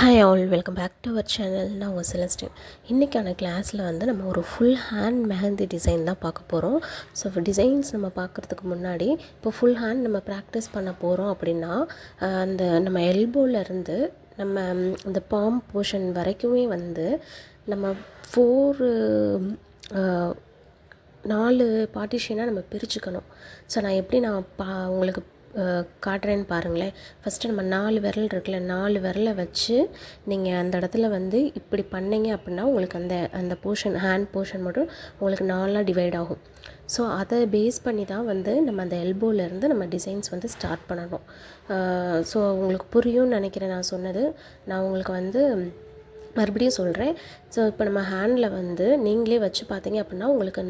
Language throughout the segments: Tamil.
Hi all, welcome back to our channel. நான் ஒரு செலஸ்டின். இன்றைக்கான கிளாஸில் நம்ம ஒரு ஃபுல் ஹேண்ட் மெஹந்தி டிசைன் தான் பார்க்க போகிறோம். ஸோ டிசைன்ஸ் நம்ம பார்க்குறதுக்கு முன்னாடி இப்போ ஃபுல் ஹேண்ட் நம்ம ப்ராக்டிஸ் பண்ண போகிறோம் அப்படின்னா அந்த நம்ம எல்போலேருந்து நம்ம இந்த பாம் போர்ஷன் வரைக்குமே நம்ம 4 பார்ட்டிஷனாக நம்ம பிரிச்சுக்கணும். ஸோ நான் எப்படி உங்களுக்கு காட்டுறேன்னு பாருங்களேன். ஃபஸ்ட்டு நம்ம 4 விரல் இருக்குல்ல, 4 விரலை வச்சு நீங்கள் அந்த இடத்துல இப்படி பண்ணிங்க அப்படின்னா உங்களுக்கு அந்த போர்ஷன் ஹேண்ட் போர்ஷன் மட்டும் உங்களுக்கு 4ஆக டிவைட் ஆகும். ஸோ அதை பேஸ் பண்ணி தான் நம்ம அந்த எல்போலேருந்து நம்ம டிசைன்ஸ் ஸ்டார்ட் பண்ணணும். ஸோ உங்களுக்கு புரியும்னு நினைக்கிறேன் நான் சொன்னது. நான் உங்களுக்கு மறுபடியும் சொல்கிறேன். ஸோ இப்போ நம்ம ஹேண்டில் நீங்களே வச்சு பார்த்தீங்க அப்படின்னா உங்களுக்கு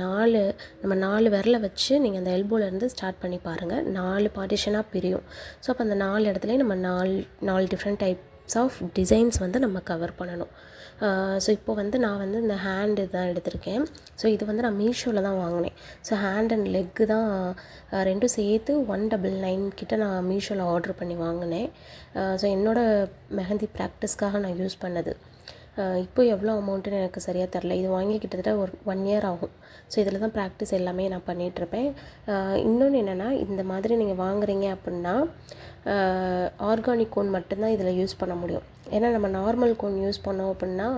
நம்ம 4 விரலை வச்சு நீங்கள் அந்த எல்போலேருந்து ஸ்டார்ட் பண்ணி பாருங்கள். 4 பார்ட்டிஷனாக பிரியும். ஸோ அப்போ அந்த 4 இடத்துலையும் நம்ம 4 டிஃப்ரெண்ட் டைப்ஸ் ஆஃப் டிசைன்ஸ் நம்ம கவர் பண்ணணும். ஸோ இப்போ நான் இந்த ஹேண்டு தான் எடுத்திருக்கேன். ஸோ இது நான் மீஷோவில் தான் வாங்கினேன். ஸோ ஹேண்ட் அண்ட் லெக்கு தான் ரெண்டும் சேர்த்து 199 கிட்ட நான் மீஷோவில் ஆர்டர் பண்ணி வாங்கினேன். ஸோ என்னோடய மெஹந்தி ப்ராக்டிஸ்க்காக நான் யூஸ் பண்ணது. இப்போ எவ்வளோ அமௌண்ட்டுன்னு எனக்கு சரியாக தெரில. இது வாங்கி கிட்டத்தட்ட ஒரு 1 இயர் ஆகும். ஸோ இதில் தான் ப்ராக்டிஸ் எல்லாமே நான் பண்ணிகிட்ருப்பேன். இன்னொன்று என்னென்னா, இந்த மாதிரி நீங்கள் வாங்குறீங்க அப்படின்னா ஆர்கானிக் கோன் மட்டும்தான் இதில் யூஸ் பண்ண முடியும். ஏன்னா நம்ம நார்மல் கோன் யூஸ் பண்ணோம் அப்படின்னா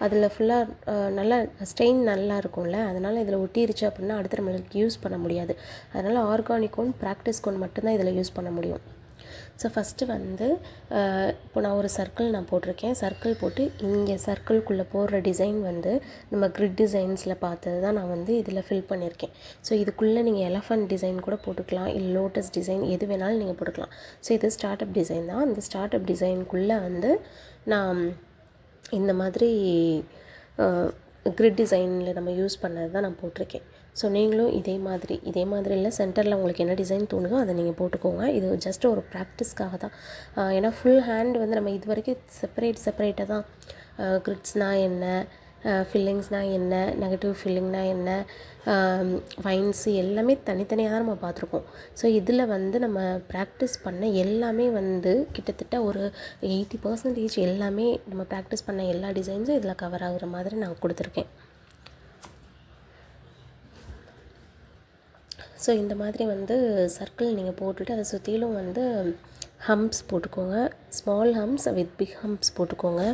அதில் ஃபுல்லாக நல்லா ஸ்டெயின் நல்லா இருக்கும்ல, அதனால் இதில் ஒட்டிருச்சு அப்படின்னா அடுத்து நம்மளுக்கு யூஸ் பண்ண முடியாது. அதனால் ஆர்கானிக் கோன், ப்ராக்டிஸ் கோன் மட்டும்தான் இதில் யூஸ் பண்ண முடியும். ஸோ ஃபஸ்ட்டு இப்போ நான் ஒரு சர்க்கிள் போட்டிருக்கேன். சர்க்கிள் போட்டு இங்கே சர்க்கிள்குள்ளே போடுற டிசைன் நம்ம கிரிட் டிசைன்ஸில் பார்த்தது தான் நான் இதில் ஃபில் பண்ணியிருக்கேன். ஸோ இதுக்குள்ளே நீங்கள் எலஃபண்ட் டிசைன் கூட போட்டுக்கலாம், இல்லை லோட்டஸ் டிசைன் எது வேணாலும் நீங்கள் போட்டுக்கலாம். ஸோ இது ஸ்டார்ட் அப் டிசைன் தான். இந்த ஸ்டார்ட் அப் டிசைனுக்குள்ளே நான் இந்த மாதிரி கிரிட் டிசைனில் நம்ம யூஸ் பண்ணது தான் நான் போட்டிருக்கேன். ஸோ நீங்களும் இதே மாதிரி இல்லை, சென்டரில் உங்களுக்கு என்ன டிசைன் தோணுதோ அதை நீங்கள் போட்டுக்கோங்க. இது ஜஸ்ட் ஒரு ப்ராக்டிஸ்க்காக தான். ஏன்னா ஃபுல் ஹேண்ட் நம்ம இது வரைக்கும் செப்பரேட்டாக தான் கிரிட்ஸ்னால் என்ன, ஃபில்லிங்ஸ்னால் என்ன, நெகட்டிவ் ஃபில்லிங்னால் என்ன, வைன்ஸு எல்லாமே தனித்தனியாக தான் நம்ம பார்த்துருக்கோம். ஸோ இதில் நம்ம ப்ராக்டிஸ் பண்ண எல்லாமே கிட்டத்தட்ட ஒரு 80% எல்லாமே நம்ம ப்ராக்டிஸ் பண்ண எல்லா டிசைன்ஸும் இதில் கவர் ஆகுற மாதிரி நான் கொடுத்துருக்கேன். ஸோ இந்த மாதிரி சர்க்கிள் நீங்கள் போட்டுட்டு அதை சுற்றிலும் ஹம்ப்ஸ் போட்டுக்கோங்க. Small humps with big humps போட்டுக்கோங்க.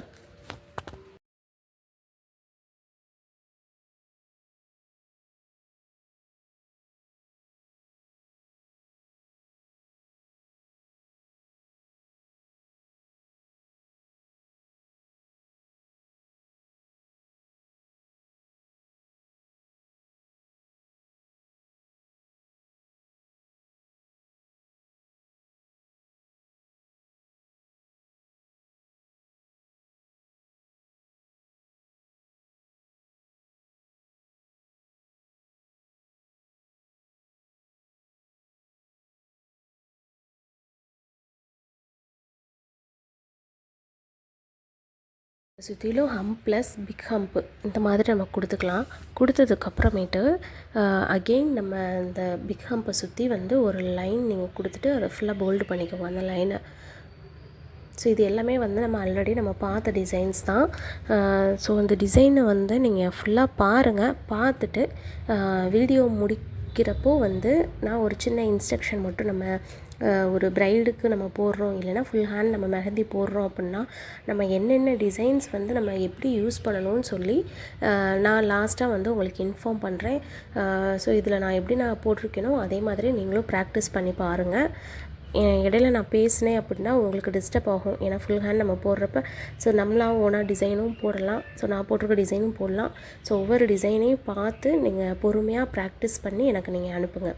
சுற்றிலும் ஹம்ப் ப்ளஸ் பிக் ஹம்ப் இந்த மாதிரி நம்ம கொடுத்துக்கலாம். கொடுத்ததுக்கப்புறமேட்டு அகெயின் நம்ம இந்த பிக் ஹம்பை சுற்றி ஒரு லைன் நீங்கள் கொடுத்துட்டு அதை ஃபுல்லாக போல்டு பண்ணிக்கோங்க அந்த லைனை. ஸோ இது எல்லாமே நம்ம ஆல்ரெடி நம்ம பார்த்த டிசைன்ஸ் தான். ஸோ அந்த டிசைனை நீங்கள் ஃபுல்லாக பாருங்கள். பார்த்துட்டு வீடியோ முடிக்கிறப்போ நான் ஒரு சின்ன இன்ஸ்ட்ரக்ஷன் மட்டும் நம்ம ஒரு ப்ரைடுக்கு நம்ம போடுறோம், இல்லைனா ஃபுல் ஹேண்ட் நம்ம மெஹந்தி போடுறோம் அப்படின்னா நம்ம என்னென்ன டிசைன்ஸ் நம்ம எப்படி யூஸ் பண்ணணும்னு சொல்லி நான் லாஸ்ட்டாக உங்களுக்கு இன்ஃபார்ம் பண்ணுறேன். ஸோ இதில் நான் எப்படி போட்டிருக்கேனோ அதே மாதிரி நீங்களும் ப்ராக்டிஸ் பண்ணி பாருங்கள். இடையில நான் பேசினேன் அப்படின்னா உங்களுக்கு டிஸ்டர்ப் ஆகும். ஏன்னா ஃபுல் ஹேண்ட் நம்ம போடுறப்ப ஸோ நம்மளாம் ஓனாக டிசைனும் போடலாம். ஸோ நான் போட்டிருக்க டிசைனும் போடலாம். ஸோ ஒவ்வொரு டிசைனையும் பார்த்து நீங்கள் பொறுமையாக ப்ராக்டிஸ் பண்ணி எனக்கு நீங்கள் அனுப்புங்க.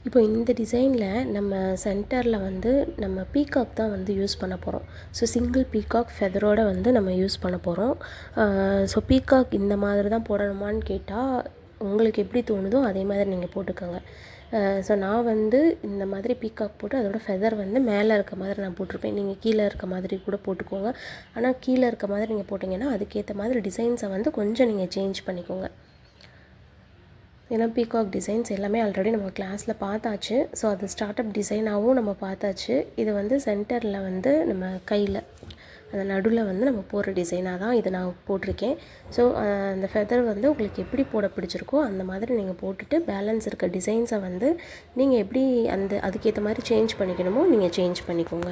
இப்போ இந்த டிசைனில் நம்ம சென்டரில் வந்து நம்ம பீகாக் தான் வந்து யூஸ் பண்ண போகிறோம். ஸோ சிங்கிள் பீகாக் ஃபெதரோடு வந்து நம்ம யூஸ் பண்ண போகிறோம். ஸோ பீகாக் இந்த மாதிரி தான் போடணுமான்னு கேட்டால் உங்களுக்கு எப்படி தோணுதோ அதே மாதிரி நீங்கள் போட்டுக்கோங்க. ஸோ நான் வந்து இந்த மாதிரி பீகாக் போட்டு அதோடய ஃபெதர் வந்து மேலே இருக்க மாதிரி நான் போட்டிருப்பேன். நீங்கள் கீழே இருக்க மாதிரி கூட போட்டுக்கோங்க. ஆனால் கீழே இருக்க மாதிரி நீங்கள் போட்டிங்கன்னா அதுக்கேற்ற மாதிரி டிசைன்ஸை வந்து கொஞ்சம் நீங்கள் சேஞ்ச் பண்ணிக்கோங்க. ஏன்னா பீகாக் டிசைன்ஸ் எல்லாமே ஆல்ரெடி நம்ம கிளாஸில் பார்த்தாச்சு. ஸோ அது ஸ்டார்ட் அப் டிசைனாகவும் நம்ம பார்த்தாச்சு. இது வந்து சென்டரில் வந்து நம்ம கையில் அந்த நடுவில் வந்து நம்ம போடுற டிசைனாக தான் இது நான் போட்டிருக்கேன். ஸோ அந்த ஃபெதர் வந்து உங்களுக்கு எப்படி போட பிடிச்சிருக்கோ அந்த மாதிரி நீங்கள் போட்டுட்டு பேலன்ஸ் இருக்க டிசைன்ஸை வந்து நீங்கள் எப்படி அதுக்கேற்ற மாதிரி சேஞ்ச் பண்ணிக்கணுமோ நீங்கள் சேஞ்ச் பண்ணிக்கோங்க.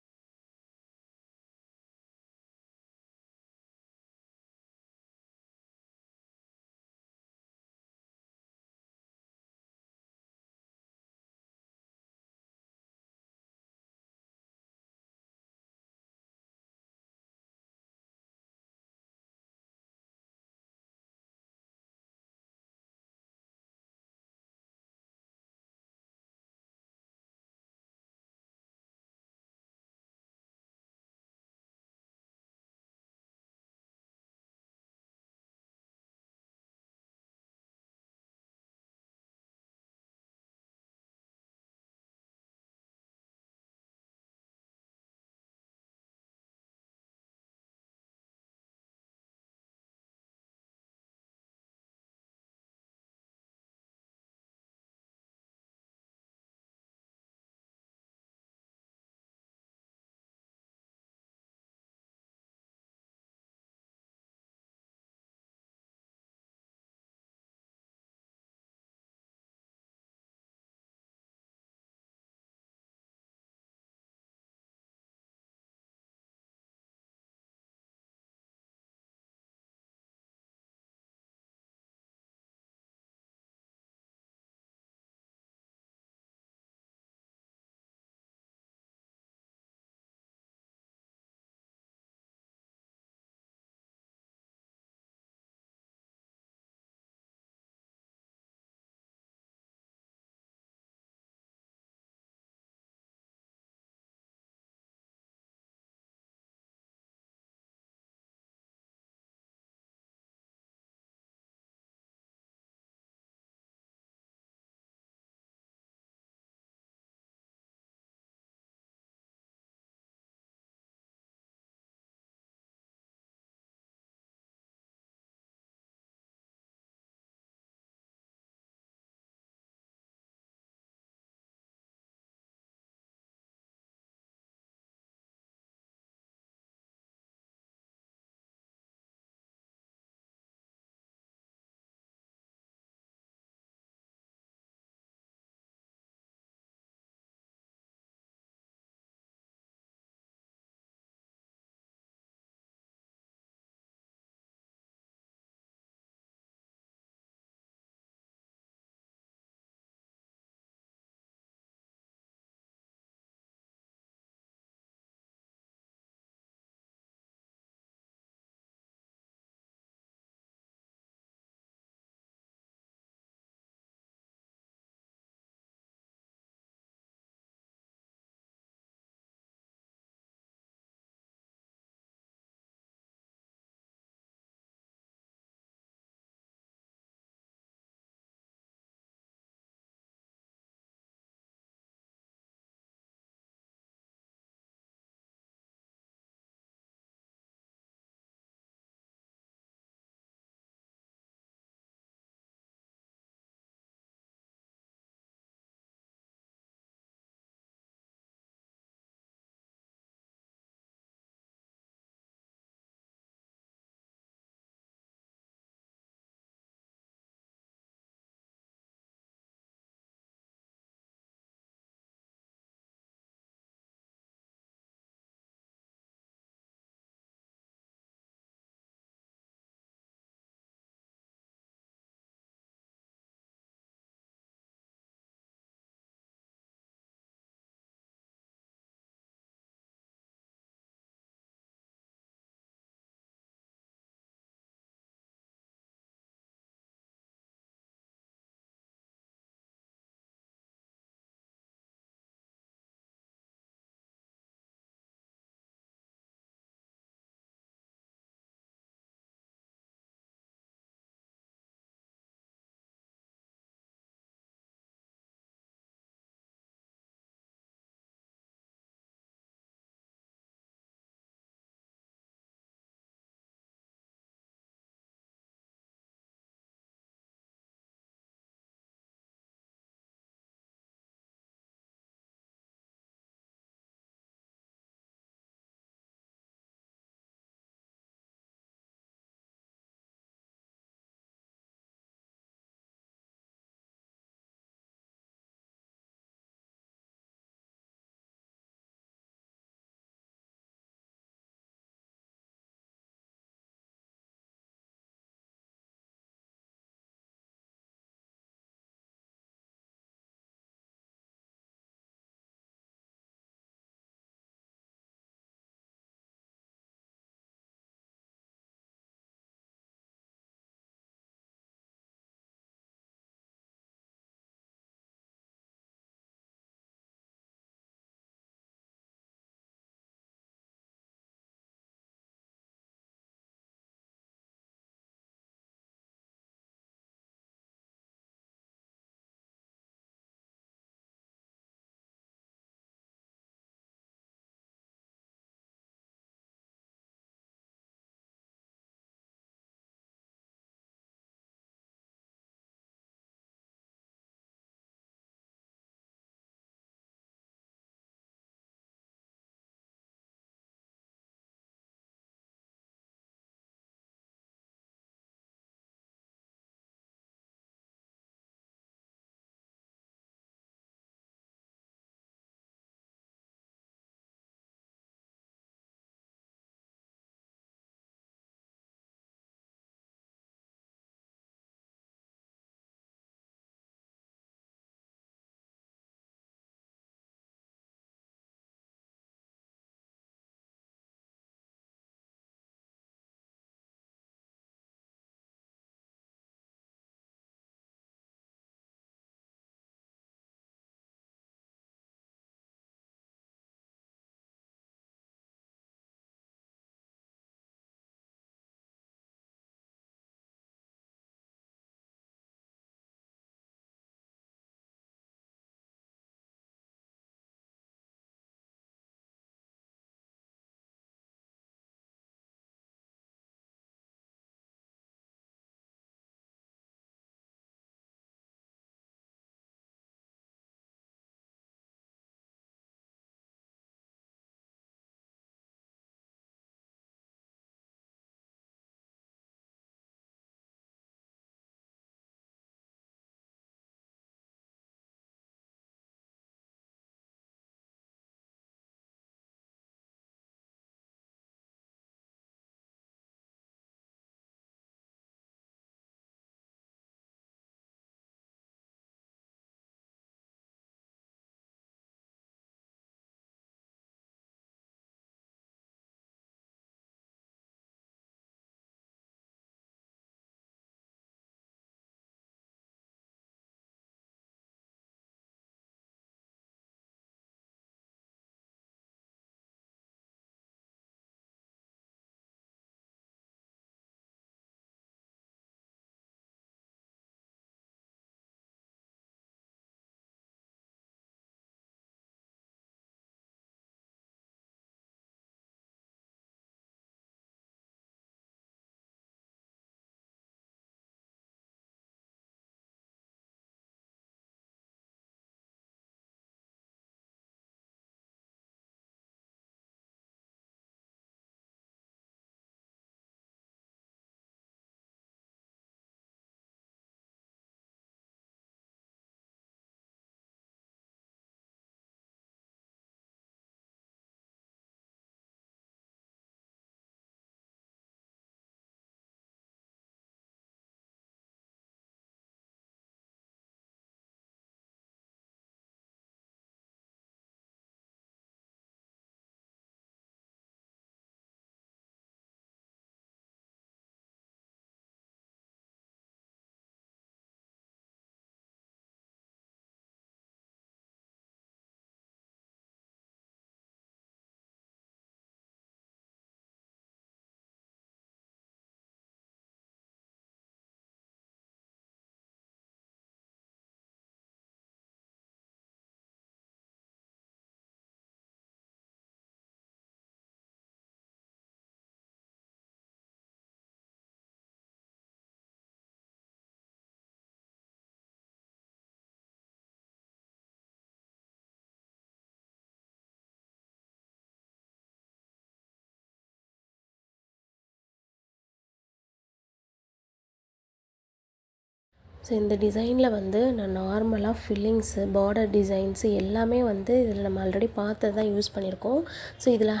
ஸோ இந்த டிசைனில் வந்து நான் நார்மலாக ஃபில்லிங்ஸு பார்டர் டிசைன்ஸு எல்லாமே வந்து இதில் நம்ம ஆல்ரெடி பார்த்தது தான் யூஸ் பண்ணியிருக்கோம். ஸோ இதில்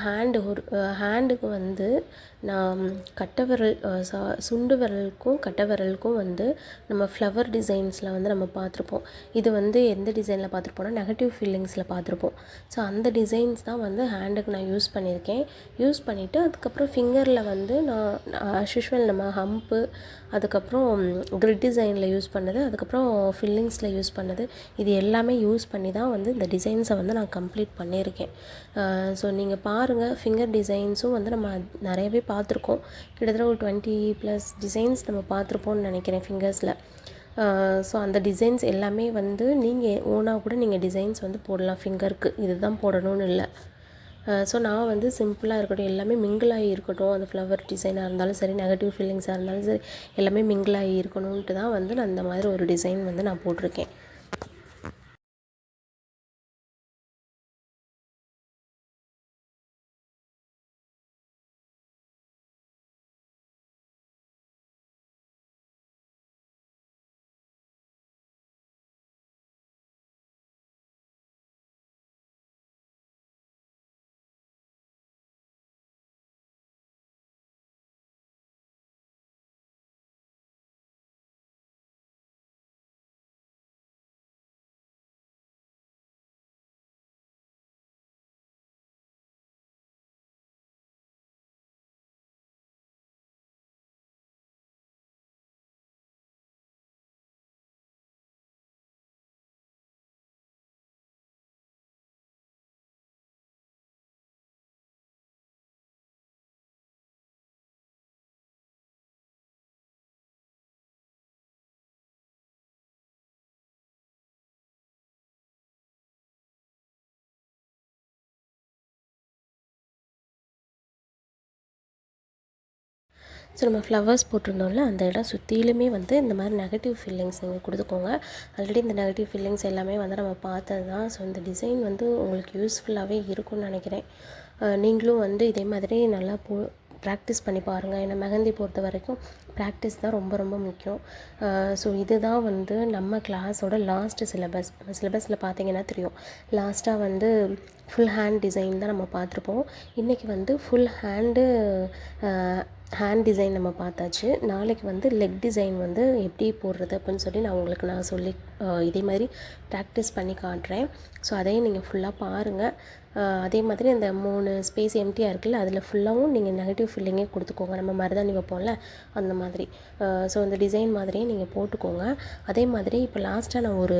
ஹேண்டுக்கு வந்து நான் கட்டை விரல் சுண்டு விரலுக்கும் கட்டை விரலுக்கும் வந்து நம்ம ஃப்ளவர் டிசைன்ஸில் வந்து நம்ம பார்த்துருப்போம். இது வந்து எந்த டிசைனில் பார்த்துருப்போம்னா நெகட்டிவ் ஃபீலிங்ஸில் பார்த்துருப்போம். ஸோ அந்த டிசைன்ஸ் தான் வந்து ஹேண்டுக்கு நான் யூஸ் பண்ணியிருக்கேன். யூஸ் பண்ணிவிட்டு அதுக்கப்புறம் ஃபிங்கரில் வந்து நான் ஆஸ் யூஷுவல் நம்ம ஹம்ப்பு, அதுக்கப்புறம் கிரிட் டிசைனில் யூஸ் பண்ணது, அதுக்கப்புறம் ஃபில்லிங்ஸில் யூஸ் பண்ணது, இது எல்லாமே யூஸ் பண்ணி தான் வந்து இந்த டிசைன்ஸை வந்து நான் கம்ப்ளீட் பண்ணியிருக்கேன். ஸோ நீங்கள் பாருங்கள், ஃபிங்கர் டிசைன்ஸும் வந்து நம்ம நிறையவே பார்த்துருக்கோம். கிட்டத்தட்ட ஒரு 20+ டிசைன்ஸ் நம்ம பார்த்துருப்போம்னு நினைக்கிறேன் ஃபிங்கர்ஸில். ஸோ அந்த டிசைன்ஸ் எல்லாமே வந்து நீங்கள் ஓனாக கூட நீங்கள் டிசைன்ஸ் வந்து போடலாம். ஃபிங்கருக்கு இது தான் போடணும்னு இல்லை. ஸோ நான் வந்து சிம்பிளாக இருக்கட்டும், எல்லாமே மிங்கிளாகி இருக்கட்டும், அந்த ஃப்ளவர் டிசைனாக இருந்தாலும் சரி, நெகட்டிவ் ஃபீலிங்ஸாக இருந்தாலும் சரி, எல்லாமே மிங்கிளாகி இருக்கணும்ன்ட்டு தான் வந்து நான் இந்த மாதிரி ஒரு டிசைன் வந்து நான் போட்டிருக்கேன். ஸோ நம்ம ஃப்ளவர்ஸ் போட்டிருந்தோம்ல, அந்த இடம் சுற்றிலுமே வந்து இந்த மாதிரி நெகட்டிவ் ஃபீலிங்ஸ் நீங்கள் கொடுத்துக்கோங்க. ஆல்ரெடி இந்த நெகட்டிவ் ஃபீலிங்ஸ் எல்லாமே வந்து நம்ம பார்த்தது தான். ஸோ இந்த டிசைன் வந்து உங்களுக்கு யூஸ்ஃபுல்லாகவே இருக்கும்னு நினைக்கிறேன். நீங்களும் வந்து இதே மாதிரி நல்லா ப்ராக்டிஸ் பண்ணி பாருங்கள். ஏன்னா மெஹந்தி பொறுத்த வரைக்கும் ப்ராக்டிஸ் தான் ரொம்ப ரொம்ப முக்கியம். ஸோ இதுதான் வந்து நம்ம கிளாஸோட லாஸ்ட்டு சிலபஸ். நம்ம சிலபஸில் பார்த்தீங்கன்னா தெரியும், லாஸ்ட்டாக வந்து ஃபுல் ஹேண்ட் டிசைன் தான் நம்ம பார்த்துருப்போம். இன்றைக்கி வந்து ஃபுல் ஹேண்ட் டிசைன் நம்ம பார்த்தாச்சு. நாளைக்கு வந்து லெக் டிசைன் வந்து எப்படி போடுறது அப்படின்னு சொல்லி நான் சொல்லி இதே மாதிரி ப்ராக்டிஸ் பண்ணி காட்டுறேன். ஸோ அதையும் நீங்கள் ஃபுல்லாக பாருங்கள். அதே மாதிரி அந்த 3 ஸ்பேஸ் எம்டியாக இருக்குல்ல, அதில் ஃபுல்லாகவும் நீங்கள் நெகட்டிவ் ஃபில்லிங்கே கொடுத்துக்கோங்க. நம்ம மருதாணி வைப்போம்ல அந்த மாதிரி. ஸோ அந்த டிசைன் மாதிரியே நீங்கள் போட்டுக்கோங்க. அதே மாதிரி இப்போ லாஸ்ட்டாக நான் ஒரு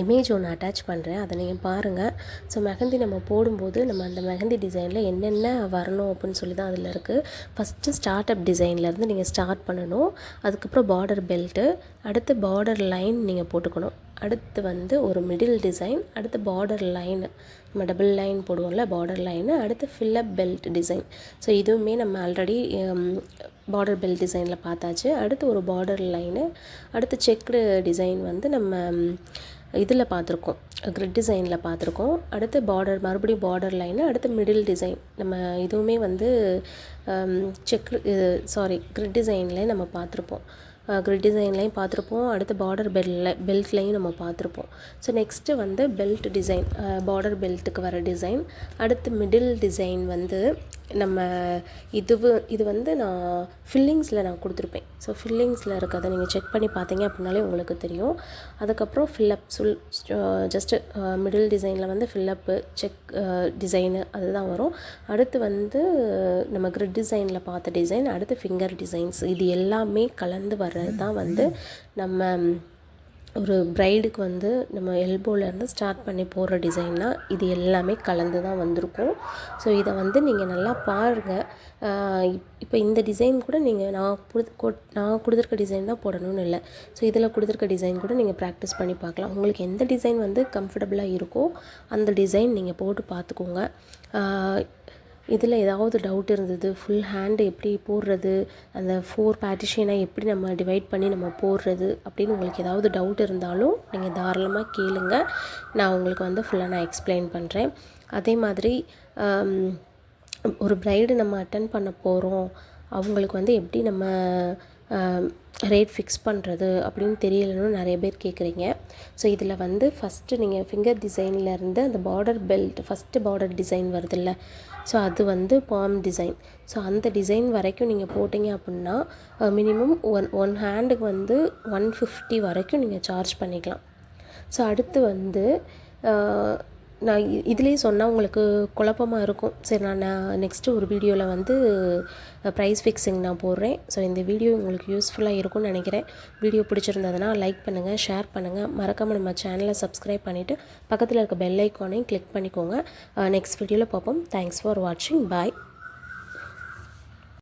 இமேஜ் ஒன்று அட்டாச் பண்ணுறேன், அதை நீங்கள் பாருங்கள். ஸோ மெஹந்தி நம்ம போடும்போது நம்ம அந்த மெஹந்தி டிசைனில் என்னென்ன வரணும் அப்படின்னு சொல்லி தான் அதில் இருக்குது. ஃபஸ்ட்டு ஸ்டார்ட் அப் டிசைன்லேருந்து நீங்கள் ஸ்டார்ட் பண்ணணும். அதுக்கப்புறம் பார்டர் பெல்ட்டு, அடுத்து பார்டர் லைன் நீங்கள் போட்டுக்கணும். அடுத்து வந்து ஒரு மிடில் டிசைன், அடுத்து பார்டர் லைனு, நம்ம டபுள் லைன் போடுவோம்ல பார்டர் லைனு, அடுத்து ஃபில்லப் பெல்ட் டிசைன். ஸோ இதுவுமே நம்ம ஆல்ரெடி பார்டர் பெல்ட் டிசைனில் பார்த்தாச்சு. அடுத்து ஒரு பார்டர் லைனு, அடுத்து செக்குடு டிசைன் வந்து நம்ம இதில் பார்த்துருக்கோம், கிரிட் டிசைனில் பார்த்துருக்கோம். அடுத்து மறுபடியும் பார்டர் லைனு, அடுத்து மிடில் டிசைன். நம்ம இதுவுமே வந்து கிரிட் டிசைன்லேயே நம்ம பார்த்துருப்போம். கிரிட் டிசைன்லையும் பார்த்துருப்போம். அடுத்து பார்டர் பெல்ட்லையும் நம்ம பார்த்துருப்போம். ஸோ நெக்ஸ்ட்டு வந்து பெல்ட் டிசைன், பார்டர் பெல்ட்டுக்கு வர டிசைன். அடுத்து மிடில் டிசைன் வந்து நம்ம இது வந்து நான் ஃபில்லிங்ஸில் நான் கொடுத்துருப்பேன். ஸோ ஃபில்லிங்ஸில் இருக்கிறத நீங்கள் செக் பண்ணி பார்த்தீங்க அப்படின்னாலே உங்களுக்கு தெரியும். அதுக்கப்புறம் ஜஸ்ட்டு மிடில் டிசைனில் வந்து ஃபில்லப்பு டிசைனு அதுதான் வரும். அடுத்து வந்து நம்ம கிரிட் டிசைனில் பார்த்த டிசைன், அடுத்து ஃபிங்கர் டிசைன்ஸ். இது எல்லாமே கலந்து வர்றது தான் வந்து நம்ம ஒரு ப்ரைடுக்கு வந்து நம்ம எல்போலேருந்து ஸ்டார்ட் பண்ணி போடுற டிசைன்னா இது எல்லாமே கலந்து தான் வந்திருக்கும். ஸோ இதை வந்து நீங்கள் நல்லா பாருங்கள். இப்போ இந்த டிசைன் கூட நீங்கள் நான் கொடுத்துருக்க டிசைன் தான் போடணும்னு இல்லை. ஸோ இதில் கொடுத்துருக்க டிசைன் கூட நீங்கள் ப்ராக்டிஸ் பண்ணி பார்க்கலாம். உங்களுக்கு எந்த டிசைன் வந்து கம்ஃபர்டபுளாக இருக்கோ அந்த டிசைன் நீங்கள் போட்டு பார்த்துக்கோங்க. இதில் ஏதாவது டவுட் இருந்தது, ஃபுல் ஹேண்டு எப்படி போடுறது, அந்த 4 பார்ட்டிஷனை எப்படி நம்ம டிவைட் பண்ணி நம்ம போடுறது அப்படின்னு உங்களுக்கு ஏதாவது டவுட் இருந்தாலும் நீங்கள் தாராளமாக கேளுங்க. நான் உங்களுக்கு வந்து ஃபுல்லாக நான் எக்ஸ்பிளைன் பண்ணுறேன். அதே மாதிரி ஒரு ப்ரைடு நம்ம அட்டன் பண்ண போகிறோம், அவங்களுக்கு வந்து எப்படி நம்ம ரேட் ஃபிக்ஸ் பண்ணுறது அப்படின்னு தெரியலன்னு நிறைய பேர் கேட்குறீங்க. ஸோ இதில் வந்து ஃபஸ்ட்டு நீங்கள் ஃபிங்கர் டிசைன்லேருந்து அந்த border belt first border design வருதுல்ல, ஸோ அது வந்து பாம் டிசைன். ஸோ அந்த டிசைன் வரைக்கும் நீங்கள் போட்டிங்க அப்படின்னா மினிமம் ஒன் ஹேண்டுக்கு வந்து 150 வரைக்கும் நீங்கள் சார்ஜ் பண்ணிக்கலாம். ஸோ அடுத்து வந்து நான் இதுலேயே சொன்னால் உங்களுக்கு குழப்பமாக இருக்கும். சரி, நான் நெக்ஸ்ட்டு ஒரு வீடியோவில் வந்து ப்ரைஸ் ஃபிக்ஸிங் நான் போடுறேன். ஸோ இந்த வீடியோ உங்களுக்கு யூஸ்ஃபுல்லாக இருக்கும்னு நினைக்கிறேன். வீடியோ பிடிச்சிருந்ததுன்னா லைக் பண்ணுங்கள், ஷேர் பண்ணுங்கள், மறக்காமல் நம்ம சேனலை சப்ஸ்கிரைப் பண்ணிவிட்டு பக்கத்தில் இருக்க பெல் ஐக்கானையும் கிளிக் பண்ணிக்கோங்க. நெக்ஸ்ட் வீடியோவில் பார்ப்போம். தேங்க்ஸ் ஃபார் வாட்சிங். பாய்.